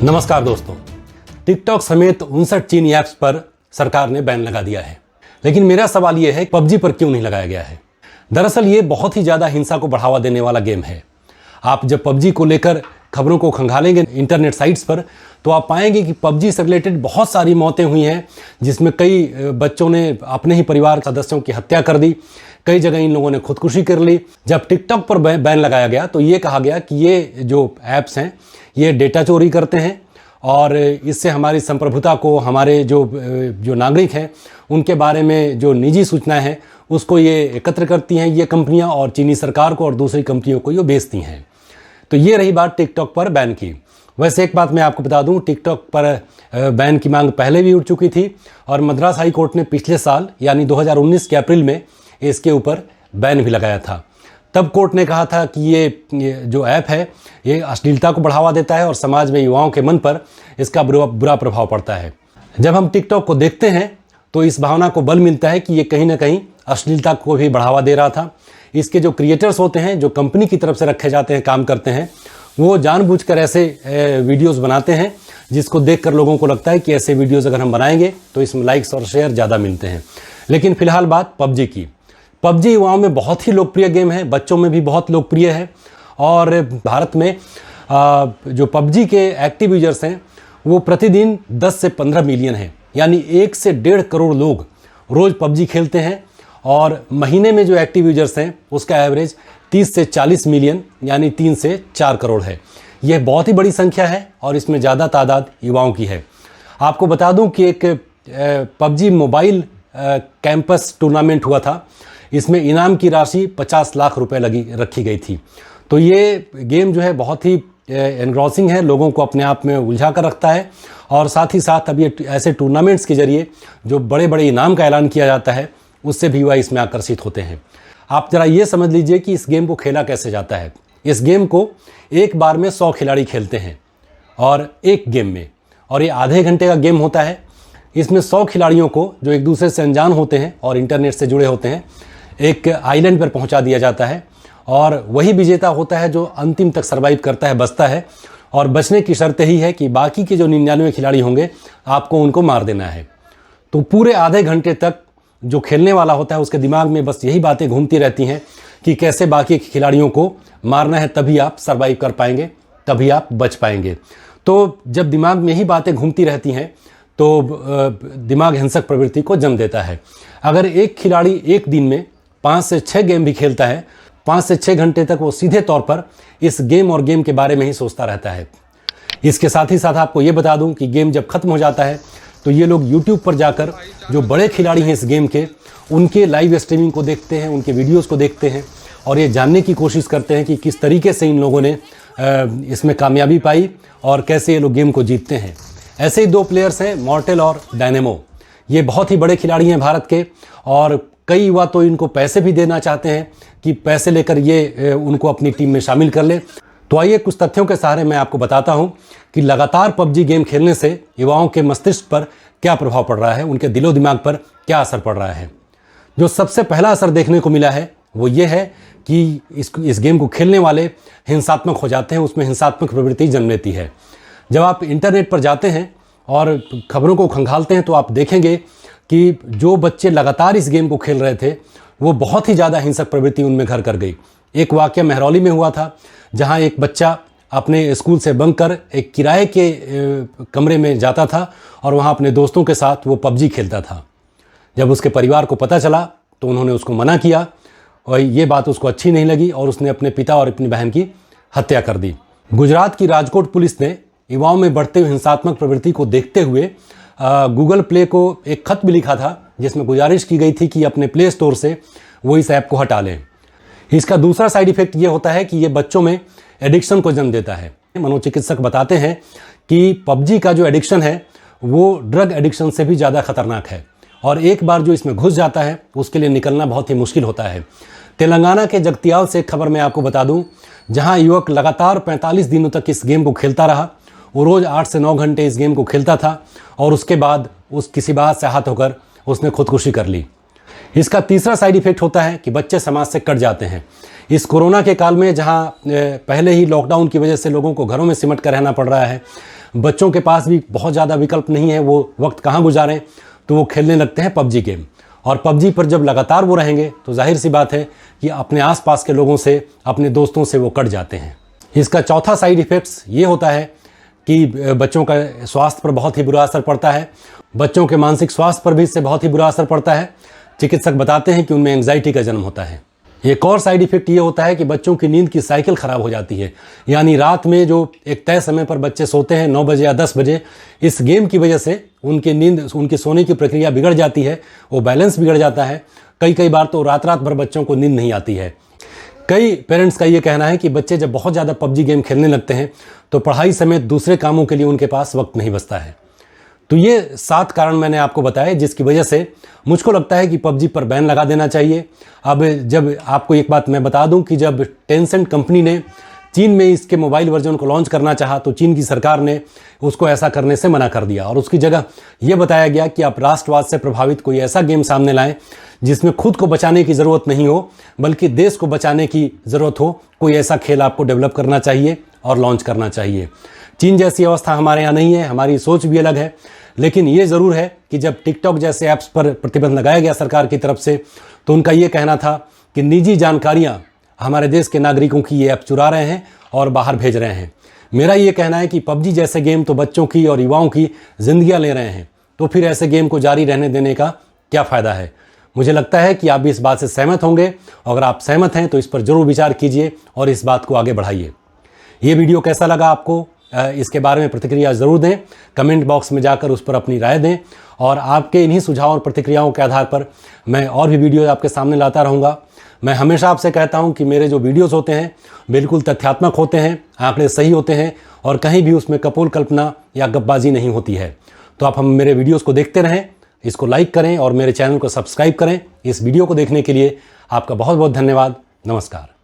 नमस्कार दोस्तों, टिकटॉक समेत 59 चीनी ऐप्स पर सरकार ने बैन लगा दिया है। लेकिन मेरा सवाल यह है, पबजी पर क्यों नहीं लगाया गया है? दरअसल ये बहुत ही ज़्यादा हिंसा को बढ़ावा देने वाला गेम है। आप जब पबजी को लेकर खबरों को खंगालेंगे इंटरनेट साइट्स पर, तो आप पाएंगे कि पबजी से रिलेटेड बहुत सारी मौतें हुई हैं, जिसमें कई बच्चों ने अपने ही परिवार सदस्यों की हत्या कर दी, कई जगह इन लोगों ने खुदकुशी कर ली। जब टिकटॉक पर बैन लगाया गया तो ये कहा गया कि ये जो ऐप्स हैं ये डेटा चोरी करते हैं और इससे हमारी संप्रभुता को, हमारे जो नागरिक हैं उनके बारे में जो निजी सूचनाएं हैं उसको ये एकत्र करती हैं ये कंपनियां, और चीनी सरकार को और दूसरी कंपनियों को ये बेचती हैं। तो ये रही बात टिकटॉक पर बैन की। वैसे एक बात मैं आपको बता दूं, टिकटॉक पर बैन की मांग पहले भी उठ चुकी थी और मद्रास हाई कोर्ट ने पिछले साल यानी 2019 के अप्रैल में इसके ऊपर बैन भी लगाया था। तब कोर्ट ने कहा था कि ये जो ऐप है ये अश्लीलता को बढ़ावा देता है और समाज में युवाओं के मन पर इसका बुरा प्रभाव पड़ता है। जब हम टिकटॉक को देखते हैं तो इस भावना को बल मिलता है कि ये कहीं ना कहीं अश्लीलता को भी बढ़ावा दे रहा था। इसके जो क्रिएटर्स होते हैं, जो कंपनी की तरफ से रखे जाते हैं, काम करते हैं, वो जानबूझकर ऐसे वीडियोस बनाते हैं जिसको देखकर लोगों को लगता है कि ऐसे वीडियोस अगर हम बनाएंगे तो इसमें लाइक्स और शेयर ज़्यादा मिलते हैं। लेकिन फिलहाल बात पबजी की। पबजी युवाओं में बहुत ही लोकप्रिय गेम है, बच्चों में भी बहुत लोकप्रिय है और भारत में जो पबजी के एक्टिव यूजर्स हैं वो प्रतिदिन 10 से 15 मिलियन हैं, यानी 1 से 1.5 करोड़ लोग रोज़ पबजी खेलते हैं। और महीने में जो एक्टिव यूजर्स हैं उसका एवरेज 30 से 40 मिलियन यानी 3 से 4 करोड़ है। यह बहुत ही बड़ी संख्या है और इसमें ज़्यादा तादाद युवाओं की है। आपको बता दूं कि एक पबजी मोबाइल कैंपस टूर्नामेंट हुआ था। इसमें इनाम की राशि 50 लाख रुपए रखी गई थी। तो ये गेम जो है बहुत ही एनग्रॉसिंग है, लोगों को अपने आप में उलझा कर रखता है और साथ ही साथ अब ये ऐसे टूर्नामेंट्स के जरिए जो बड़े बड़े इनाम का ऐलान किया जाता है उससे भी युवा इसमें आकर्षित होते हैं। आप जरा ये समझ लीजिए कि इस गेम को खेला कैसे जाता है। इस गेम को एक बार में 100 खिलाड़ी खेलते हैं और एक गेम में, और ये आधे घंटे का गेम होता है। इसमें 100 खिलाड़ियों को जो एक दूसरे से अनजान होते हैं और इंटरनेट से जुड़े होते हैं एक आइलैंड पर पहुंचा दिया जाता है और वही विजेता होता है जो अंतिम तक सर्वाइव करता है, बचता है। और बचने की शर्त यही है कि बाकी के जो 99 खिलाड़ी होंगे आपको उनको मार देना है। तो पूरे आधे घंटे तक जो खेलने वाला होता है उसके दिमाग में बस यही बातें घूमती रहती हैं कि कैसे बाकी के खिलाड़ियों को मारना है, तभी आप सर्वाइव कर पाएंगे, तभी आप बच पाएंगे। तो जब दिमाग में यही बातें घूमती रहती हैं तो दिमाग हिंसक प्रवृत्ति को जन्म देता है। अगर एक खिलाड़ी एक दिन में 5 से 6 गेम भी खेलता है, 5 से 6 घंटे तक वो सीधे तौर पर इस गेम और गेम के बारे में ही सोचता रहता है। इसके साथ ही साथ आपको ये बता दूं कि गेम जब खत्म हो जाता है तो ये लोग YouTube पर जाकर जो बड़े खिलाड़ी हैं इस गेम के, उनके लाइव स्ट्रीमिंग को देखते हैं, उनके वीडियोस को देखते हैं और ये जानने की कोशिश करते हैं कि किस तरीके से इन लोगों ने इसमें कामयाबी पाई और कैसे ये लोग गेम को जीतते हैं। ऐसे ही 2 प्लेयर्स हैं, मॉर्टेल और डायनेमो। ये बहुत ही बड़े खिलाड़ी हैं भारत के और कई युवा तो इनको पैसे भी देना चाहते हैं कि पैसे लेकर ये उनको अपनी टीम में शामिल कर ले। तो आइए कुछ तथ्यों के सहारे मैं आपको बताता हूं कि लगातार पबजी गेम खेलने से युवाओं के मस्तिष्क पर क्या प्रभाव पड़ रहा है, उनके दिलो दिमाग पर क्या असर पड़ रहा है। जो सबसे पहला असर देखने को मिला है वो ये है कि इस गेम को खेलने वाले हिंसात्मक हो जाते हैं, उसमें हिंसात्मक प्रवृत्ति जन्म लेती है। जब आप इंटरनेट पर जाते हैं और खबरों को खंगालते हैं तो आप देखेंगे कि जो बच्चे लगातार इस गेम को खेल रहे थे वो बहुत ही ज़्यादा हिंसक प्रवृत्ति उनमें घर कर गई। एक वाक़या महरौली में हुआ था जहां एक बच्चा अपने स्कूल से बंक कर एक किराए के कमरे में जाता था और वहां अपने दोस्तों के साथ वो पबजी खेलता था। जब उसके परिवार को पता चला तो उन्होंने उसको मना किया और ये बात उसको अच्छी नहीं लगी और उसने अपने पिता और अपनी बहन की हत्या कर दी। गुजरात की राजकोट पुलिस ने युवाओं में बढ़ते हुए हिंसात्मक प्रवृत्ति को देखते हुए गूगल प्ले को एक खत भी लिखा था जिसमें गुजारिश की गई थी कि अपने प्ले स्टोर से वो इस ऐप को हटा लें। इसका दूसरा साइड इफेक्ट ये होता है कि ये बच्चों में एडिक्शन को जन्म देता है। मनोचिकित्सक बताते हैं कि पबजी का जो एडिक्शन है वो ड्रग एडिक्शन से भी ज़्यादा खतरनाक है और एक बार जो इसमें घुस जाता है उसके लिए निकलना बहुत ही मुश्किल होता है। तेलंगाना के जगतियाल से एक खबर मैं आपको बता दूं, जहां युवक लगातार 45 दिनों तक इस गेम को खेलता रहा। वो रोज़ 8 से 9 घंटे इस गेम को खेलता था और उसके बाद किसी बात से आहत होकर उसने खुदकुशी कर ली। इसका तीसरा साइड इफेक्ट होता है कि बच्चे समाज से कट जाते हैं। इस कोरोना के काल में जहां पहले ही लॉकडाउन की वजह से लोगों को घरों में सिमट कर रहना पड़ रहा है, बच्चों के पास भी बहुत ज़्यादा विकल्प नहीं है, वो वक्त कहाँ गुजारें, तो वो खेलने लगते हैं पबजी गेम। और पबजी पर जब लगातार वो रहेंगे तो जाहिर सी बात है कि अपने आसपास के लोगों से, अपने दोस्तों से वो कट जाते हैं। इसका चौथा साइड इफ़ेक्ट्स ये होता है कि बच्चों का स्वास्थ्य पर बहुत ही बुरा असर पड़ता है, बच्चों के मानसिक स्वास्थ्य पर भी इससे बहुत ही बुरा असर पड़ता है। चिकित्सक बताते हैं कि उनमें एंग्जाइटी का जन्म होता है। एक और साइड इफेक्ट ये होता है कि बच्चों की नींद की साइकिल खराब हो जाती है, यानी रात में जो एक तय समय पर बच्चे सोते हैं 9 बजे या 10 बजे, इस गेम की वजह से उनकी नींद, उनकी सोने की प्रक्रिया बिगड़ जाती है, वो बैलेंस बिगड़ जाता है। कई बार तो रात भर बच्चों को नींद नहीं आती है। कई पेरेंट्स का ये कहना है कि बच्चे जब बहुत ज़्यादा पबजी गेम खेलने लगते हैं तो पढ़ाई समेत दूसरे कामों के लिए उनके पास वक्त नहीं बचता है। तो ये 7 कारण मैंने आपको बताए जिसकी वजह से मुझको लगता है कि पबजी पर बैन लगा देना चाहिए। अब जब आपको एक बात मैं बता दूं कि जब टेंसेंट कंपनी ने चीन में इसके मोबाइल वर्जन को लॉन्च करना चाहा तो चीन की सरकार ने उसको ऐसा करने से मना कर दिया और उसकी जगह ये बताया गया कि आप राष्ट्रवाद से प्रभावित कोई ऐसा गेम सामने लाएं जिसमें खुद को बचाने की ज़रूरत नहीं हो बल्कि देश को बचाने की ज़रूरत हो। कोई ऐसा खेल आपको डेवलप करना चाहिए और लॉन्च करना चाहिए। चीन जैसी अवस्था हमारे यहाँ नहीं है, हमारी सोच भी अलग है, लेकिन ये ज़रूर है कि जब टिकटॉक जैसे ऐप्स पर प्रतिबंध लगाया गया सरकार की तरफ से तो उनका ये कहना था कि निजी जानकारियाँ हमारे देश के नागरिकों की ये ऐप चुरा रहे हैं और बाहर भेज रहे हैं। मेरा ये कहना है कि पबजी जैसे गेम तो बच्चों की और युवाओं की ज़िंदगियाँ ले रहे हैं, तो फिर ऐसे गेम को जारी रहने देने का क्या फ़ायदा है। मुझे लगता है कि आप भी इस बात से सहमत होंगे। अगर आप सहमत हैं तो इस पर ज़रूर विचार कीजिए और इस बात को आगे बढ़ाइए। ये वीडियो कैसा लगा आपको, इसके बारे में प्रतिक्रिया ज़रूर दें, कमेंट बॉक्स में जाकर उस पर अपनी राय दें और आपके इन्हीं सुझावों और प्रतिक्रियाओं के आधार पर मैं और भी वीडियो आपके सामने लाता रहूँगा। मैं हमेशा आपसे कहता हूं कि मेरे जो वीडियोस होते हैं बिल्कुल तथ्यात्मक होते हैं, आंकड़े सही होते हैं और कहीं भी उसमें कपोल कल्पना या गप्पबाजी नहीं होती है। तो आप मेरे वीडियोस को देखते रहें, इसको लाइक करें और मेरे चैनल को सब्सक्राइब करें। इस वीडियो को देखने के लिए आपका बहुत बहुत धन्यवाद। नमस्कार।